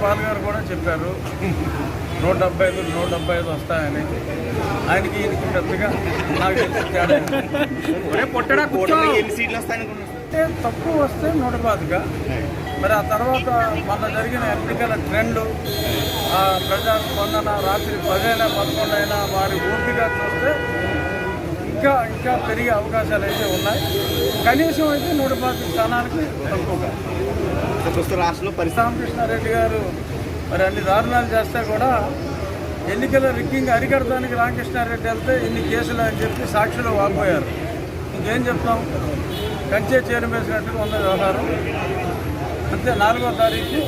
Paul గారు కూడా చెప్పారు 175 వస్తాయని. ఆయనకి ఈయనకి పెద్దగా నాకు తెలిసి తేడా ఎన్ని సీట్లు వస్తాయనుకున్నారు? అంటే తక్కువ వస్తే 125. మరి ఆ తర్వాత మొన్న జరిగిన ఎన్నికల ట్రెండ్, ప్రజా స్పందన, రాత్రి 10 అయినా 11 అయినా వారి ఓపిక చూస్తే ఇంకా పెరిగే అవకాశాలు అయితే ఉన్నాయి. కనీసం అయితే 125 స్థానానికి తక్కువగా. రాష్ట్రంలో రామకృష్ణారెడ్డి గారు మరి అన్ని దారుణాలు చేస్తే కూడా ఎన్నికల రిగ్గింగ్ అరికడటానికి రామకృష్ణారెడ్డి వెళ్తే ఇన్ని కేసులు అని చెప్పి సాక్షులు వాపోయారు. ఇంకేం చెప్తాం? కంచే చేరుమేసినట్టుగా ఉన్న వ్యవహారం. అంతే 4వ తారీఖు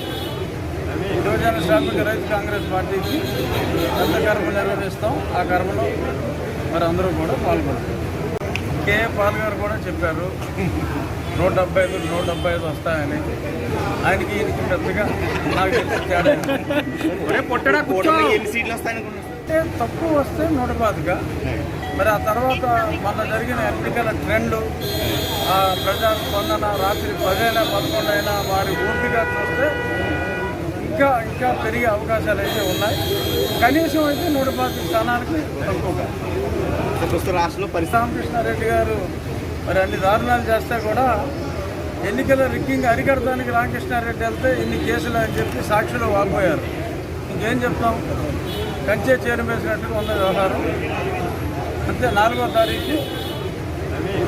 యువజన శ్రామిక రైతు కాంగ్రెస్ పార్టీకి పెద్ద కర్మ నిర్వహిస్తాం. ఆ కర్మలో మరి అందరూ కూడా పాల్గొంటారు. పాల్ గారు కూడా చెప్పారు 175 వస్తాయని. ఆయనకి ఈయనకి పెద్దగా నాకు తెలిసి తేడా ఎన్ని సీట్లు వస్తాయనుకున్నారు? అంటే తక్కువ వస్తే 125. మరి ఆ తర్వాత మొన్న జరిగిన ఎన్నికల ట్రెండ్, ప్రజా స్పందన, రాత్రి 10 అయినా 11 అయినా వారి ఓపిక చూస్తే ఇంకా పెరిగే అవకాశాలు అయితే ఉన్నాయి. కనీసం అయితే 125 స్థానానికి తక్కువగా. రాష్ట్రంలో రామకృష్ణారెడ్డి గారు మరి అన్ని దారుణాలు చేస్తే కూడా ఎన్నికల రిగ్గింగ్ అరికడటానికి రామకృష్ణారెడ్డి వెళ్తే ఇన్ని కేసులు అని చెప్పి సాక్షులు వాపోయారు. ఇంకేం చెప్తాం? కంచే చేరుమేసినట్టుగా ఉన్న వ్యవహారం. అంతే 4వ తారీఖు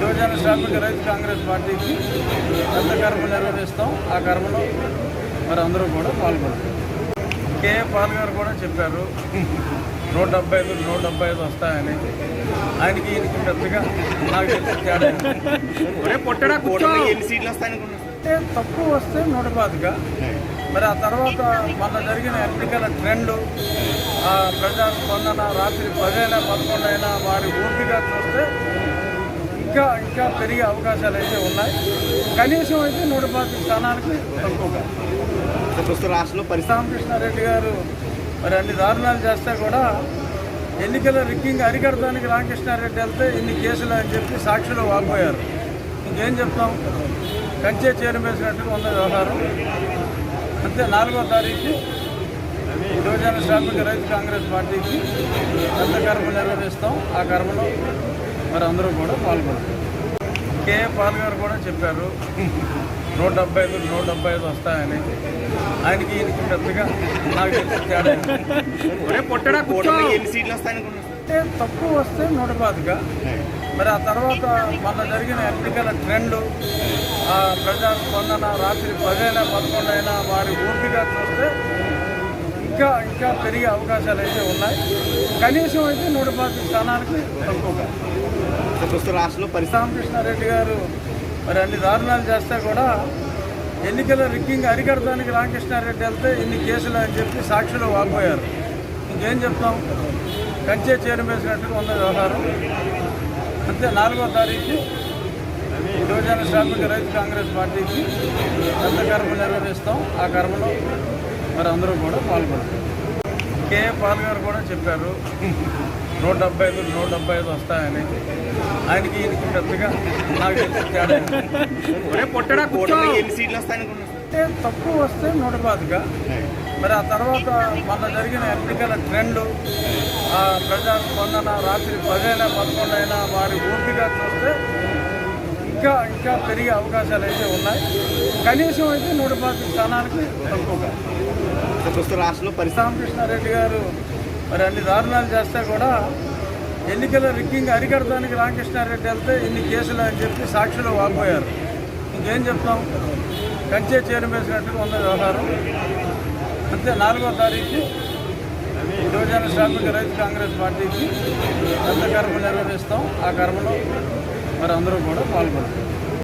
యువజన శ్రామిక రైతు కాంగ్రెస్ పార్టీకి పెద్ద కర్మ నిర్వహిస్తాం. ఆ కర్మలో మరి అందరూ కూడా పాల్గొంటారు. పాల్ గారు కూడా చెప్పారు 175 వస్తాయని. ఆయనకి ఈయనకి పెద్దగా నాకు తెలిసి తేడా ఎన్ని సీట్లు వస్తాయనుకున్నారు? అంటే తక్కువ వస్తే 125. మరి ఆ తర్వాత మొన్న జరిగిన ఎన్నికల ట్రెండ్, ప్రజా స్పందన, రాత్రి 10 అయినా 11 అయినా వారి ఓపిక చూస్తే ఇంకా పెరిగే అవకాశాలు అయితే ఉన్నాయి. కనీసం అయితే 125 స్థానానికి తక్కువగా. రాష్ట్రంలో రామకృష్ణారెడ్డి గారు మరి అన్ని దారుణాలు చేస్తే కూడా ఎన్నికల రిగ్గింగ్ అరికడటానికి రామకృష్ణారెడ్డి వెళ్తే ఇన్ని కేసులు అని చెప్పి సాక్షులు వాపోయారు. ఇంకేం చెప్తాం? కంచే చేరుమేసినట్టుగా ఉన్న వ్యవహారం. అంతే 4వ తారీఖు యువజన శ్రామిక రైతు కాంగ్రెస్ పార్టీకి పెద్ద కర్మ నిర్వహిస్తాం. ఆ కర్మలో మరి అందరూ కూడా పాల్గొంటారు. పాల్ గారు కూడా చెప్పారు 175 వస్తాయని. ఆయనకి ఈయనకి పెద్దగా నాకు తెలిసి తేడా ఎన్ని సీట్లు వస్తాయనుకున్నారు? అంటే తక్కువ వస్తే 125. మరి ఆ తర్వాత మొన్న జరిగిన ఎన్నికల ట్రెండ్, ప్రజా స్పందన, రాత్రి 10 అయినా 11 అయినా వారి ఓపిక చూస్తే ఇంకా పెరిగే అవకాశాలు అయితే ఉన్నాయి. కనీసం అయితే 125 స్థానానికి తక్కువగా. రాష్ట్రంలో రామకృష్ణారెడ్డి గారు మరి అన్ని దారుణాలు చేస్తే కూడా ఎన్నికల రిగ్గింగ్ అరికడటానికి రామకృష్ణారెడ్డి వెళ్తే ఇన్ని కేసులు అని చెప్పి సాక్షులు వాపోయారు. ఇంకేం చెప్తాం? కంచే చేరుమేసినట్టుగా ఉన్న వ్యవహారం. అంతే 4వ తారీఖు యువజన శ్రామిక రైతు కాంగ్రెస్ పార్టీకి పెద్ద కర్మ నిర్వహిస్తాం. ఆ కర్మలో మరి అందరూ కూడా పాల్గొంటారు. పాల్ గారు కూడా చెప్పారు 175 వస్తాయని. ఆయనకి ఈయనకి పెద్దగా నాకు తెలిసి తేడా ఎన్ని సీట్లు వస్తాయనుకున్నారు? అంటే తక్కువ వస్తే 125. మరి ఆ తర్వాత మొన్న జరిగిన ఎన్నికల ట్రెండ్, ప్రజా స్పందన, రాత్రి 10 అయినా 11 అయినా వారి ఓపిక చూస్తే ఇంకా పెరిగే అవకాశాలు అయితే ఉన్నాయి. కనీసం అయితే 125 స్థానానికి తక్కువగా. రాష్ట్రంలో రామకృష్ణారెడ్డి గారు మరి అన్ని దారుణాలు చేస్తే కూడా ఎన్నికల రిగ్గింగ్ అరికడటానికి రామకృష్ణారెడ్డి వెళ్తే ఇన్ని కేసులు అని చెప్పి సాక్షులు వాపోయారు. ఇంకేం చెప్తాం? కంచే చేరుమేసినట్టుగా ఉన్న వ్యవహారం. అంతే 4వ తారీఖు యువజన శ్రామిక రైతు కాంగ్రెస్ పార్టీకి పెద్ద కర్మ నిర్వహిస్తాం. ఆ కర్మలో మరి అందరూ కూడా పాల్గొంటారు.